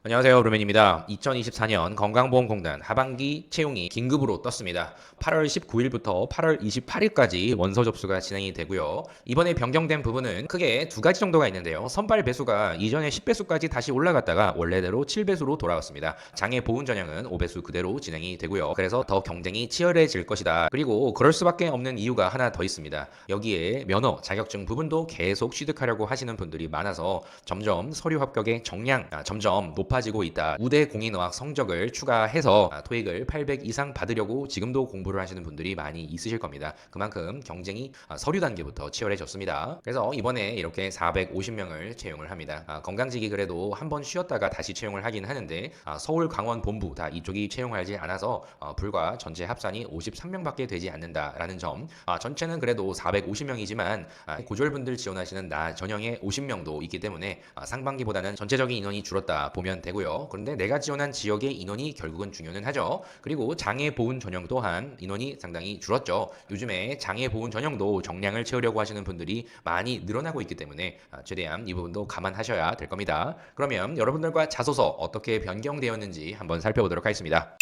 안녕하세요. 루멘입니다. 2024년 건강보험공단 하반기 채용이 긴급으로 떴습니다. 8월 19일부터 8월 28일까지 원서 접수가 진행이 되고요. 이번에 변경된 부분은 크게 두 가지 정도가 있는데요. 선발 배수가 이전에 10배수까지 다시 올라갔다가 원래대로 7배수로 돌아왔습니다. 장애 보훈 전형은 5배수 그대로 진행이 되고요. 그래서 더 경쟁이 치열해질 것이다. 그리고 그럴 수밖에 없는 이유가 하나 더 있습니다. 여기에 면허, 자격증 부분도 계속 취득하려고 하시는 분들이 많아서 점점 서류 합격의 정량 점점 높아지고 있다. 우대 공인어학 성적을 추가해서 토익을 800 이상 받으려고 지금도 공부를 하시는 분들이 많이 있으실 겁니다. 그만큼 경쟁이 서류 단계부터 치열해졌습니다. 그래서 이번에 이렇게 450명을 채용을 합니다. 건강직이 그래도 한번 쉬었다가 다시 채용을 하긴 하는데 서울, 강원, 본부 다 이쪽이 채용하지 않아서 불과 전체 합산이 53명밖에 되지 않는다라는 점. 전체는 그래도 450명이지만 고졸분들 지원하시는 나 전형의 50명도 있기 때문에 상반기보다는 전체적인 인원이 줄었다 보면 되고요. 그런데 내가 지원한 지역의 인원이 결국은 중요는 하죠. 그리고 장애 보훈 전형 또한 인원이 상당히 줄었죠. 요즘에 장애 보훈 전형도 정량을 채우려고 하시는 분들이 많이 늘어나고 있기 때문에 최대한 이 부분도 감안하셔야 될 겁니다. 그러면 여러분들과 자소서 어떻게 변경되었는지 한번 살펴보도록 하겠습니다.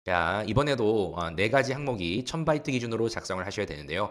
자, 이번에도 네 가지 항목이 1000바이트 기준으로 작성을 하셔야 되는데요.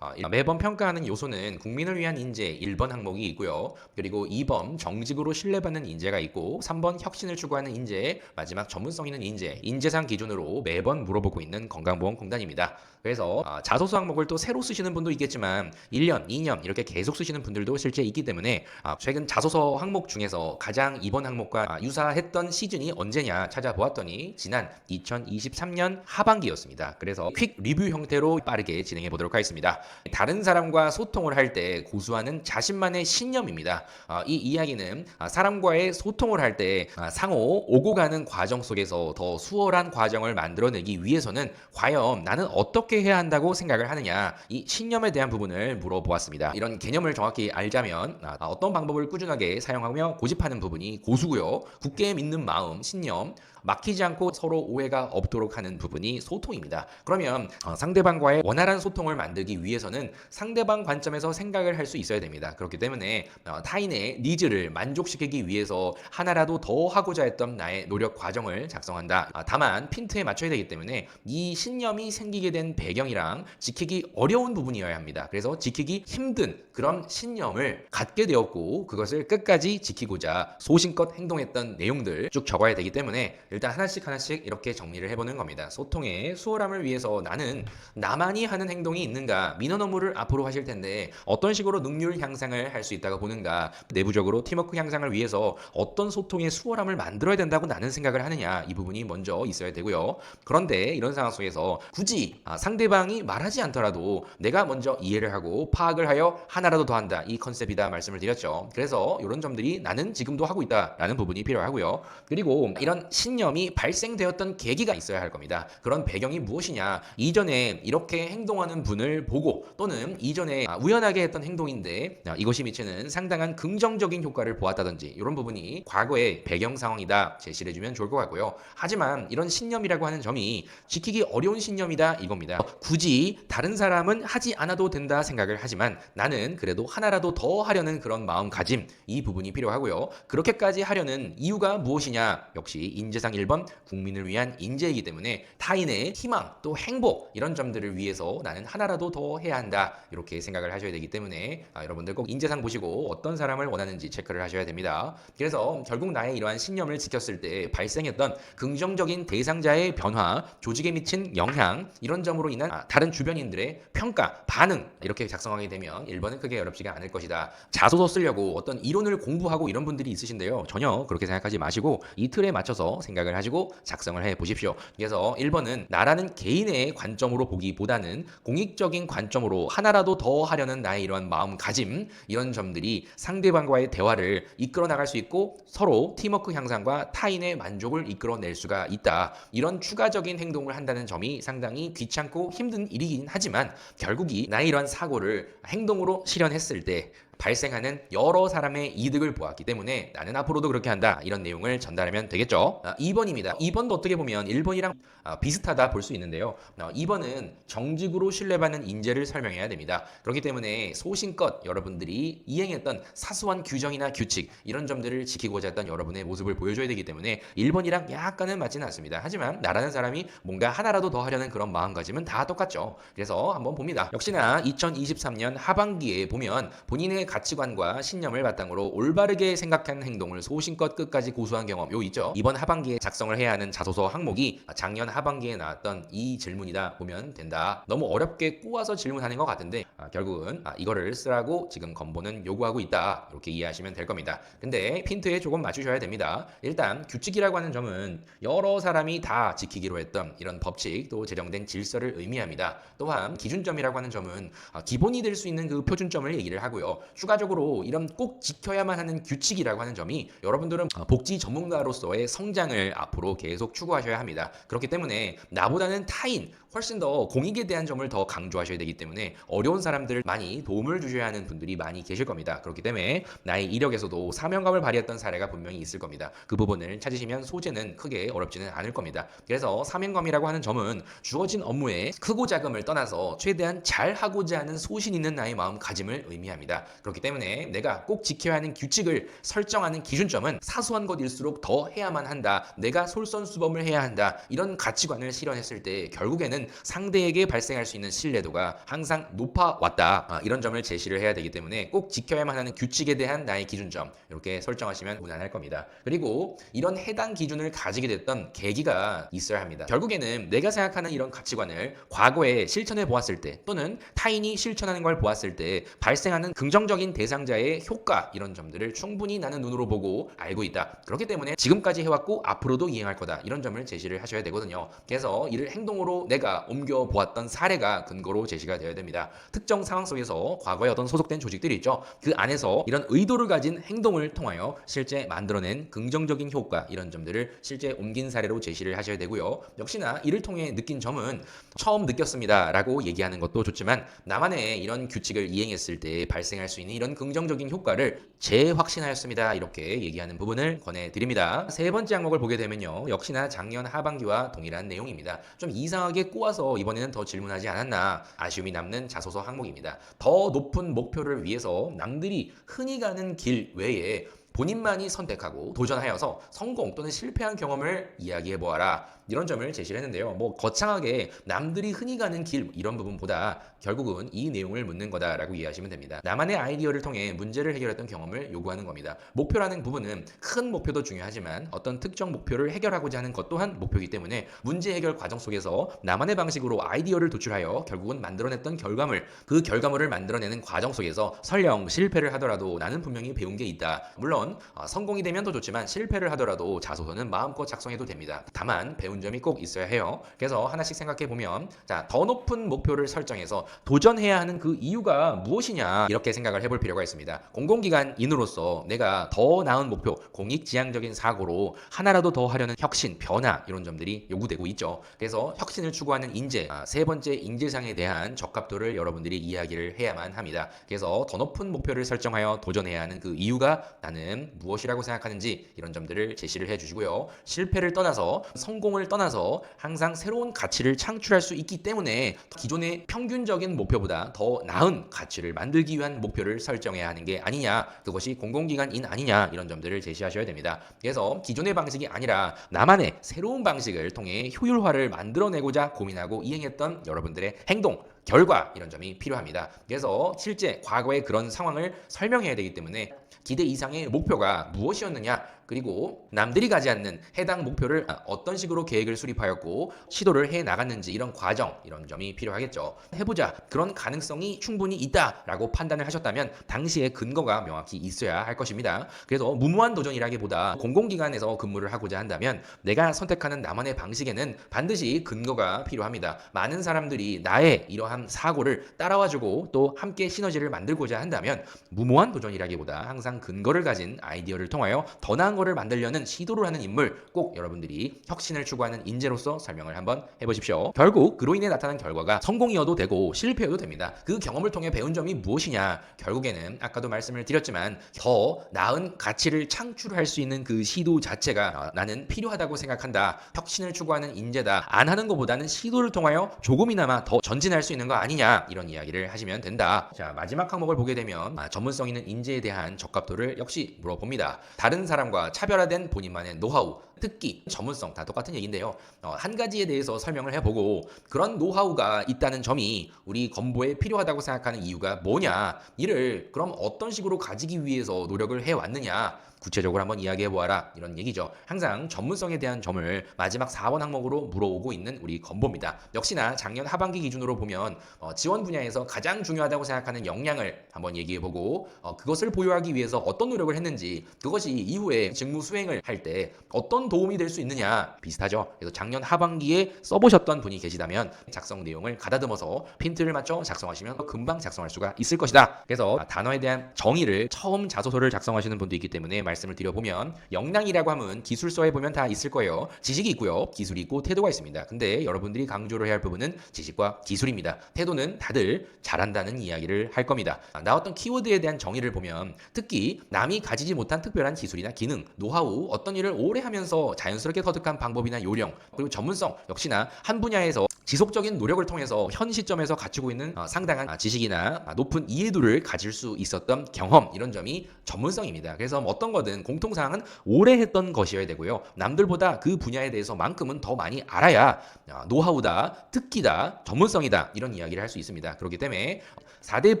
매번 평가하는 요소는 국민을 위한 인재 1번 항목이 있고요. 그리고 2번 정직으로 신뢰받는 인재가 있고 3번 혁신을 추구하는 인재, 마지막 전문성 있는 인재, 인재상 기준으로 매번 물어보고 있는 건강보험공단입니다. 그래서 자소서 항목을 또 새로 쓰시는 분도 있겠지만 1년, 2년 이렇게 계속 쓰시는 분들도 실제 있기 때문에 최근 자소서 항목 중에서 가장 이번 항목과 유사했던 시즌이 언제냐 찾아보았더니 지난 2023년 하반기였습니다. 그래서 퀵 리뷰 형태로 빠르게 진행해 보도록 하겠습니다. 다른 사람과 소통을 할 때 고수하는 자신만의 신념입니다. 이 이야기는 사람과의 소통을 할 때 상호 오고 가는 과정 속에서 더 수월한 과정을 만들어내기 위해서는 과연 나는 어떻게 해야 한다고 생각을 하느냐, 이 신념에 대한 부분을 물어보았습니다. 이런 개념을 정확히 알자면 어떤 방법을 꾸준하게 사용하며 고집하는 부분이 고수고요. 굳게 믿는 마음, 신념, 막히지 않고 서로 오해가 없도록 하는 부분이 소통입니다. 그러면 상대방과의 원활한 소통을 만들기 위해서는 상대방 관점에서 생각을 할 수 있어야 됩니다. 그렇기 때문에 타인의 니즈를 만족시키기 위해서 하나라도 더 하고자 했던 나의 노력 과정을 작성한다. 다만 핀트에 맞춰야 되기 때문에 이 신념이 생기게 된 배경이랑 지키기 어려운 부분이어야 합니다. 그래서 지키기 힘든 그런 신념을 갖게 되었고 그것을 끝까지 지키고자 소신껏 행동했던 내용들 쭉 적어야 되기 때문에 일단 하나씩 이렇게 정리를 해보는 겁니다. 소통의 수월함을 위해서 나는 나만이 하는 행동이 있는가, 민원 업무를 앞으로 하실 텐데 어떤 식으로 능률 향상을 할 수 있다고 보는가, 내부적으로 팀워크 향상을 위해서 어떤 소통의 수월함을 만들어야 된다고 나는 생각을 하느냐, 이 부분이 먼저 있어야 되고요. 그런데 이런 상황 속에서 굳이 상대방이 말하지 않더라도 내가 먼저 이해를 하고 파악을 하여 하나라도 더 한다, 이 컨셉이다 말씀을 드렸죠. 그래서 이런 점들이 나는 지금도 하고 있다라는 부분이 필요하고요. 그리고 이런 신념이 발생되었던 계기가 있어야 할 겁니다. 그런 배경이 무엇이냐, 이전에 이렇게 행동하는 분을 보고 또는 이전에 우연하게 했던 행동인데 이것이 미치는 상당한 긍정적인 효과를 보았다든지 이런 부분이 과거의 배경 상황이다 제시를 해주면 좋을 것 같고요. 하지만 이런 신념이라고 하는 점이 지키기 어려운 신념이다 이겁니다. 굳이 다른 사람은 하지 않아도 된다 생각을 하지만 나는 그래도 하나라도 더 하려는 그런 마음가짐, 이 부분이 필요하고요. 그렇게까지 하려는 이유가 무엇이냐, 역시 인재상 1번 국민을 위한 인재이기 때문에 타인의 희망 또 행복 이런 점들을 위해서 나는 하나라도 더 해야 한다, 이렇게 생각을 하셔야 되기 때문에 여러분들 꼭 인재상 보시고 어떤 사람을 원하는지 체크를 하셔야 됩니다. 그래서 결국 나의 이러한 신념을 지켰을 때 발생했던 긍정적인 대상자의 변화, 조직에 미친 영향, 이런 점으로 인한 다른 주변인들의 평가, 반응, 이렇게 작성하게 되면 1번은 크게 어렵지가 않을 것이다. 자소서 쓰려고 어떤 이론을 공부하고 이런 분들이 있으신데요, 전혀 그렇게 생각하지 마시고 이 틀에 맞춰서 생각을 하시고 작성을 해 보십시오. 그래서 1번은 나라는 개인의 관점으로 보기보다는 공익적인 관점으로 하나라도 더 하려는 나의 이러한 마음가짐, 이런 점들이 상대방과의 대화를 이끌어 나갈 수 있고 서로 팀워크 향상과 타인의 만족을 이끌어낼 수가 있다. 이런 추가적인 행동을 한다는 점이 상당히 귀찮고 힘든 일이긴 하지만 결국이 나의 이러한 사고를 행동으로 실현했을 때 발생하는 여러 사람의 이득을 보았기 때문에 나는 앞으로도 그렇게 한다. 이런 내용을 전달하면 되겠죠. 2번입니다. 2번도 어떻게 보면 1번이랑 비슷하다 볼 수 있는데요. 2번은 정직으로 신뢰받는 인재를 설명해야 됩니다. 그렇기 때문에 소신껏 여러분들이 이행했던 사소한 규정이나 규칙 이런 점들을 지키고자 했던 여러분의 모습을 보여줘야 되기 때문에 1번이랑 약간은 맞지는 않습니다. 하지만 나라는 사람이 뭔가 하나라도 더 하려는 그런 마음가짐은 다 똑같죠. 그래서 한번 봅니다. 역시나 2023년 하반기에 보면 본인의 가치관과 신념을 바탕으로 올바르게 생각한 행동을 소신껏 끝까지 고수한 경험 요 있죠. 이번 하반기에 작성을 해야 하는 자소서 항목이 작년 하반기에 나왔던 이 질문이다 보면 된다. 너무 어렵게 꼬아서 질문하는 것 같은데 결국은 이거를 쓰라고 지금 건보는 요구하고 있다. 이렇게 이해하시면 될 겁니다. 근데 핀트에 조금 맞추셔야 됩니다. 일단 규칙이라고 하는 점은 여러 사람이 다 지키기로 했던 이런 법칙 또 제정된 질서를 의미합니다. 또한 기준점이라고 하는 점은 기본이 될 수 있는 그 표준점을 얘기를 하고요. 추가적으로 이런 꼭 지켜야만 하는 규칙이라고 하는 점이 여러분들은 복지 전문가로서의 성장을 앞으로 계속 추구하셔야 합니다. 그렇기 때문에 나보다는 타인 훨씬 더 공익에 대한 점을 더 강조하셔야 되기 때문에 어려운 사람들 많이 도움을 주셔야 하는 분들이 많이 계실 겁니다. 그렇기 때문에 나의 이력에서도 사명감을 발휘했던 사례가 분명히 있을 겁니다. 그 부분을 찾으시면 소재는 크게 어렵지는 않을 겁니다. 그래서 사명감이라고 하는 점은 주어진 업무에 크고 작음을 떠나서 최대한 잘하고자 하는 소신 있는 나의 마음가짐을 의미합니다. 그렇기 때문에 내가 꼭 지켜야 하는 규칙을 설정하는 기준점은 사소한 것일수록 더 해야만 한다. 내가 솔선수범을 해야 한다. 이런 가치관을 실현했을 때 결국에는 상대에게 발생할 수 있는 신뢰도가 항상 높아왔다. 이런 점을 제시를 해야 되기 때문에 꼭 지켜야만 하는 규칙에 대한 나의 기준점 이렇게 설정하시면 무난할 겁니다. 그리고 이런 해당 기준을 가지게 됐던 계기가 있어야 합니다. 결국에는 내가 생각하는 이런 가치관을 과거에 실천해 보았을 때 또는 타인이 실천하는 걸 보았을 때 발생하는 긍정적인 대상자의 효과 이런 점들을 충분히 나는 눈으로 보고 알고 있다. 그렇기 때문에 지금까지 해왔고 앞으로도 이행할 거다. 이런 점을 제시를 하셔야 되거든요. 그래서 이를 행동으로 내가 옮겨 보았던 사례가 근거로 제시가 되어야 됩니다. 특정 상황 속에서 과거에 어떤 소속된 조직들이 있죠. 그 안에서 이런 의도를 가진 행동을 통하여 실제 만들어낸 긍정적인 효과 이런 점들을 실제 옮긴 사례로 제시를 하셔야 되고요. 역시나 이를 통해 느낀 점은 처음 느꼈습니다 라고 얘기하는 것도 좋지만 나만의 이런 규칙을 이행했을 때 발생할 수 있는 이런 긍정적인 효과를 재확신하였습니다 이렇게 얘기하는 부분을 권해드립니다. 세 번째 항목을 보게 되면요. 역시나 작년 하반기와 동일한 내용입니다. 좀 이상하게 꼬아서 이번에는 더 질문하지 않았나 아쉬움이 남는 자소서 항목입니다. 더 높은 목표를 위해서 남들이 흔히 가는 길 외에 본인만이 선택하고 도전하여서 성공 또는 실패한 경험을 이야기해 보아라. 이런 점을 제시를 했는데요. 뭐 거창하게 남들이 흔히 가는 길 이런 부분보다 결국은 이 내용을 묻는 거다라고 이해하시면 됩니다. 나만의 아이디어를 통해 문제를 해결했던 경험을 요구하는 겁니다. 목표라는 부분은 큰 목표도 중요하지만 어떤 특정 목표를 해결하고자 하는 것 또한 목표이기 때문에 문제 해결 과정 속에서 나만의 방식으로 아이디어를 도출하여 결국은 만들어냈던 결과물 그 결과물을 만들어내는 과정 속에서 설령 실패를 하더라도 나는 분명히 배운 게 있다. 물론 성공이 되면 더 좋지만 실패를 하더라도 자소서는 마음껏 작성해도 됩니다. 다만 배운 점이 꼭 있어야 해요. 그래서 하나씩 생각해 보면 더 높은 목표를 설정해서 도전해야 하는 그 이유가 무엇이냐 이렇게 생각을 해볼 필요가 있습니다. 공공기관인으로서 내가 더 나은 목표, 공익지향적인 사고로 하나라도 더 하려는 혁신, 변화 이런 점들이 요구되고 있죠. 그래서 혁신을 추구하는 인재, 세 번째 인재상에 대한 적합도를 여러분들이 이야기를 해야만 합니다. 그래서 더 높은 목표를 설정하여 도전해야 하는 그 이유가 나는 무엇이라고 생각하는지 이런 점들을 제시를 해주시고요. 실패를 떠나서 성공을 떠나서 항상 새로운 가치를 창출할 수 있기 때문에 기존의 평균적인 목표보다 더 나은 가치를 만들기 위한 목표를 설정해야 하는 게 아니냐 그것이 공공기관인 아니냐 이런 점들을 제시하셔야 됩니다. 그래서 기존의 방식이 아니라 나만의 새로운 방식을 통해 효율화를 만들어내고자 고민하고 이행했던 여러분들의 행동 결과 이런 점이 필요합니다. 그래서 실제 과거의 그런 상황을 설명해야 되기 때문에 기대 이상의 목표가 무엇이었느냐 그리고 남들이 가지 않는 해당 목표를 어떤 식으로 계획을 수립하였고 시도를 해 나갔는지 이런 과정 이런 점이 필요하겠죠. 해보자 그런 가능성이 충분히 있다라고 판단을 하셨다면 당시의 근거가 명확히 있어야 할 것입니다. 그래서 무모한 도전이라기보다 공공기관에서 근무를 하고자 한다면 내가 선택하는 나만의 방식에는 반드시 근거가 필요합니다. 많은 사람들이 나의 이러한 사고를 따라와주고 또 함께 시너지를 만들고자 한다면 무모한 도전이라기보다 항상 근거를 가진 아이디어를 통하여 더 나은 거를 만들려는 시도를 하는 인물, 꼭 여러분들이 혁신을 추구하는 인재로서 설명을 한번 해보십시오. 결국 그로 인해 나타난 결과가 성공이어도 되고 실패여도 됩니다. 그 경험을 통해 배운 점이 무엇이냐? 결국에는 아까도 말씀을 드렸지만 더 나은 가치를 창출할 수 있는 그 시도 자체가 나는 필요하다고 생각한다. 혁신을 추구하는 인재다. 안 하는 것보다는 시도를 통하여 조금이나마 더 전진할 수 있는 거 아니냐, 이런 이야기를 하시면 된다. 자, 마지막 항목을 보게 되면 전문성 있는 인재에 대한 적합도를 역시 물어봅니다. 다른 사람과 차별화된 본인만의 노하우, 특기, 전문성 다 똑같은 얘기인데요. 한 가지에 대해서 설명을 해보고 그런 노하우가 있다는 점이 우리 건보에 필요하다고 생각하는 이유가 뭐냐, 이를 그럼 어떤 식으로 가지기 위해서 노력을 해왔느냐, 구체적으로 한번 이야기해보아라, 이런 얘기죠. 항상 전문성에 대한 점을 마지막 4번 항목으로 물어오고 있는 우리 건보입니다. 역시나 작년 하반기 기준으로 보면 지원 분야에서 가장 중요하다고 생각하는 역량을 한번 얘기해보고 그것을 보유하기 위해서 어떤 노력을 했는지, 그것이 이후에 직무 수행을 할 때 어떤 도움이 될 수 있느냐, 비슷하죠. 그래서 작년 하반기에 써보셨던 분이 계시다면 작성 내용을 가다듬어서 핀트를 맞춰 작성하시면 금방 작성할 수가 있을 것이다. 그래서 단어에 대한 정의를 처음 자소서를 작성하시는 분도 있기 때문에 말씀을 드려보면, 역량이라고 하면 기술서에 보면 다 있을 거예요. 지식이 있고요, 기술이 있고 태도가 있습니다. 근데 여러분들이 강조를 해야 할 부분은 지식과 기술입니다. 태도는 다들 잘한다는 이야기를 할 겁니다. 나왔던 키워드에 대한 정의를 보면 특히 남이 가지지 못한 특별한 기술이나 기능, 노하우, 어떤 일을 오래 하면서 자연스럽게 터득한 방법이나 요령, 그리고 전문성, 역시나 한 분야에서 지속적인 노력을 통해서 현 시점에서 갖추고 있는 상당한 지식이나 높은 이해도를 가질 수 있었던 경험, 이런 점이 전문성입니다. 그래서 어떤 거든 공통사항은 오래 했던 것이어야 되고요. 남들보다 그 분야에 대해서만큼은 더 많이 알아야 노하우다, 특기다, 전문성이다, 이런 이야기를 할 수 있습니다. 그렇기 때문에 4대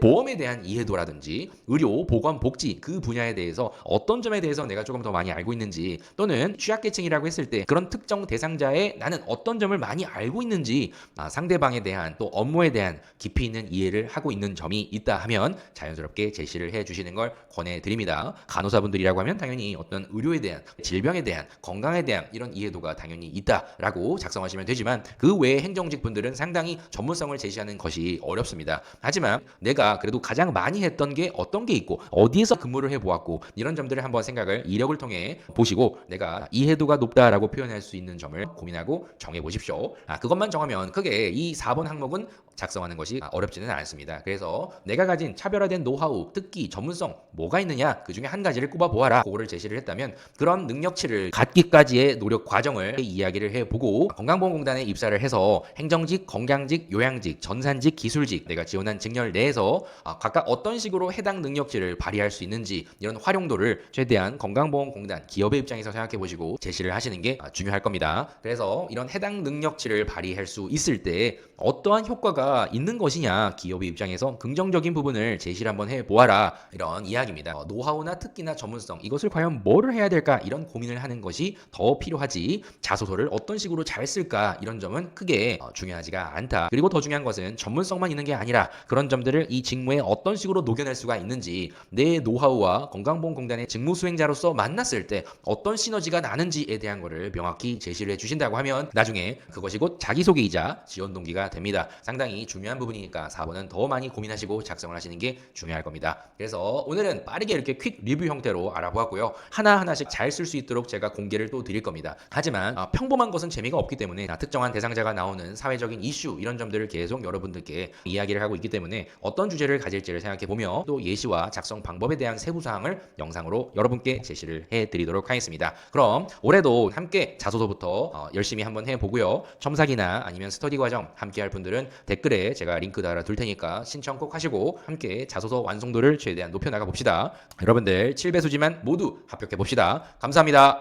보험에 대한 이해도라든지 의료, 보건, 복지 그 분야에 대해서 어떤 점에 대해서 내가 조금 더 많이 알고 있는지, 또는 취약계층이라고 했을 때 그런 특정 대상자의 나는 어떤 점을 많이 알고 있는지, 상대방에 대한 또 업무에 대한 깊이 있는 이해를 하고 있는 점이 있다 하면 자연스럽게 제시를 해주시는 걸 권해드립니다. 간호사분들이라고 하면 당연히 어떤 의료에 대한, 질병에 대한, 건강에 대한 이런 이해도가 당연히 있다라고 작성하시면 되지만, 그 외의 행정직 분들은 상당히 전문성을 제시하는 것이 어렵습니다. 하지만 내가 그래도 가장 많이 했던 게 어떤 게 있고 어디에서 근무를 해보았고, 이런 점들을 한번 생각을 이력을 통해 보시고 내가 이해도가 높다라고 표현할 수 있는 점을 고민하고 정해보십시오. 그것만 정하면 크게 이 4번 항목은 작성하는 것이 어렵지는 않습니다. 그래서 내가 가진 차별화된 노하우, 특기, 전문성 뭐가 있느냐, 그 중에 한 가지를 꼽아보아라, 그거를 제시를 했다면 그런 능력치를 갖기까지의 노력 과정을 이야기를 해보고, 건강보험공단에 입사를 해서 행정직, 건강직, 요양직, 전산직, 기술직, 내가 지원한 직렬 내에서 각각 어떤 식으로 해당 능력치를 발휘할 수 있는지, 이런 활용도를 최대한 건강보험공단 기업의 입장에서 생각해 보시고 제시를 하시는 게 중요할 겁니다. 그래서 이런 해당 능력치를 발휘할 수 있을 때 어떠한 효과가 있는 것이냐, 기업의 입장에서 긍정적인 부분을 제시를 한번 해보아라, 이런 이야기입니다. 노하우나 특기나 전문성, 이것을 과연 뭐를 해야 될까, 이런 고민을 하는 것이 더 필요하지, 자소서를 어떤 식으로 잘 쓸까, 이런 점은 크게 중요하지가 않다. 그리고 더 중요한 것은 전문성만 있는 게 아니라 그런 점들을 이 직무에 어떤 식으로 녹여낼 수가 있는지, 내 노하우와 건강보험공단의 직무 수행자로서 만났을 때 어떤 시너지가 나는지에 대한 것을 명확히 제시를 해주신다고 하면 나중에 그것이 곧 자기소개이자 지원 동기가 됩니다. 상당히 중요한 부분이니까 4번은 더 많이 고민하시고 작성을 하시는 게 중요할 겁니다. 그래서 오늘은 빠르게 이렇게 퀵 리뷰 형태로 알아보았고요. 하나하나씩 잘 쓸 수 있도록 제가 공개를 또 드릴 겁니다. 하지만 평범한 것은 재미가 없기 때문에 특정한 대상자가 나오는 사회적인 이슈, 이런 점들을 계속 여러분들께 이야기를 하고 있기 때문에 어떤 주제를 가질지를 생각해보며 또 예시와 작성 방법에 대한 세부사항을 영상으로 여러분께 제시를 해드리도록 하겠습니다. 그럼 올해도 함께 자소서부터 열심히 한번 해보고요. 첨삭이나 아니면 스터디 과정 함께 할 분들은 댓글에 제가 링크 달아둘 테니까 신청 꼭 하시고 함께 자소서 완성도를 최대한 높여나가 봅시다. 여러분들 7배수지만 모두 합격해 봅시다. 감사합니다.